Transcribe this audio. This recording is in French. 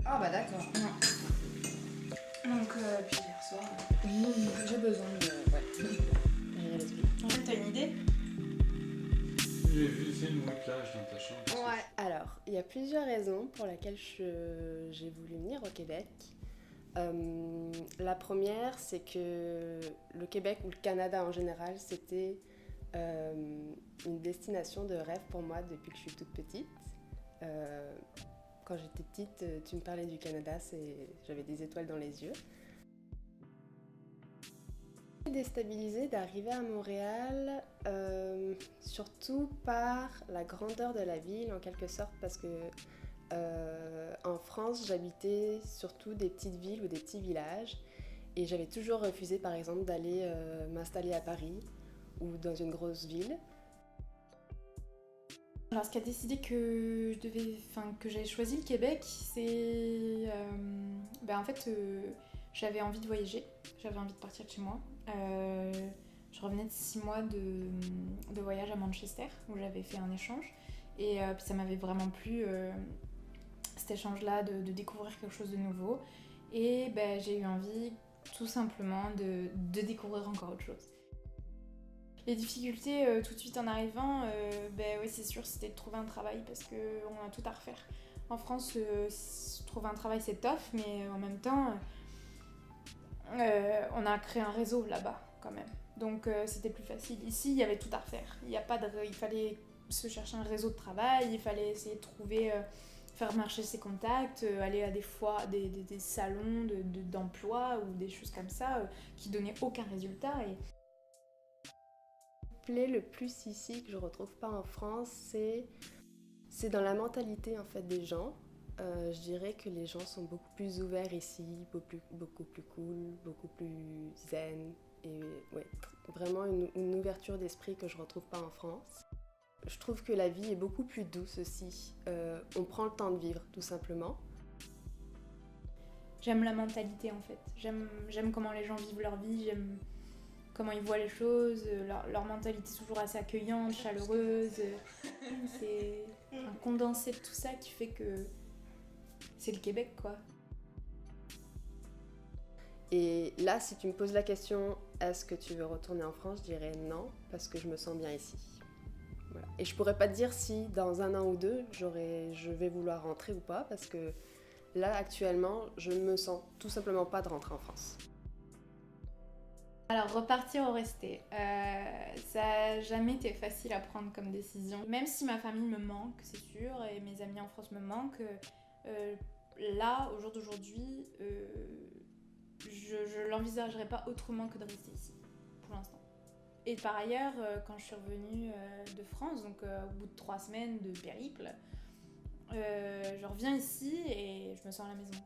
Ah bah d'accord. Donc, puis hier soir, J'ai besoin de... Ouais. Gérer l'esprit. en fait, t'as une idée? J'ai vu, c'est une whiplash dans ta chambre. Ouais, alors, il y a plusieurs raisons pour lesquelles j'ai voulu venir au Québec. La première, c'est que le Québec ou le Canada en général, c'était une destination de rêve pour moi depuis que je suis toute petite. Quand j'étais petite, tu me parlais du Canada, j'avais des étoiles dans les yeux. Déstabilisée d'arriver à Montréal, surtout par la grandeur de la ville en quelque sorte, parce que en France j'habitais surtout des petites villes ou des petits villages et j'avais toujours refusé par exemple d'aller m'installer à Paris ou dans une grosse ville. Alors, ce qui a décidé que que j'avais choisi le Québec, c'est, en fait, j'avais envie de voyager, j'avais envie de partir de chez moi. Je revenais de 6 mois de voyage à Manchester où j'avais fait un échange et puis ça m'avait vraiment plu cet échange-là de découvrir quelque chose de nouveau et j'ai eu envie tout simplement de découvrir encore autre chose. Les difficultés tout de suite en arrivant, oui, c'est sûr, c'était de trouver un travail parce qu'on a tout à refaire. En France, trouver un travail c'est tough, mais en même temps, on a créé un réseau là-bas quand même. Donc c'était plus facile. Ici, il y avait tout à refaire. Il fallait se chercher un réseau de travail, il fallait essayer de trouver, faire marcher ses contacts, aller à des salons d'emploi ou des choses comme ça qui donnaient aucun résultat. Le plus ici que je retrouve pas en France, c'est dans la mentalité en fait des gens. Je dirais que les gens sont beaucoup plus ouverts ici, beaucoup plus cool, beaucoup plus zen et ouais, vraiment une ouverture d'esprit que je retrouve pas en France. Je trouve que la vie est beaucoup plus douce aussi. On prend le temps de vivre tout simplement. J'aime la mentalité en fait. J'aime comment les gens vivent leur vie, j'aime comment ils voient les choses, leur mentalité toujours assez accueillante, chaleureuse. C'est un condensé de tout ça qui fait que c'est le Québec quoi. Et là, si tu me poses la question, est-ce que tu veux retourner en France, je dirais non, parce que je me sens bien ici. Voilà. Et je pourrais pas te dire si dans 1 an ou 2, je vais vouloir rentrer ou pas, parce que là, actuellement, je ne me sens tout simplement pas de rentrer en France. Alors repartir ou rester, ça n'a jamais été facile à prendre comme décision. Même si ma famille me manque, c'est sûr, et mes amis en France me manquent, là, au jour d'aujourd'hui, je l'envisagerais pas autrement que de rester ici, pour l'instant. Et par ailleurs, quand je suis revenue de France, donc au bout de 3 semaines de périple, je reviens ici et je me sens à la maison.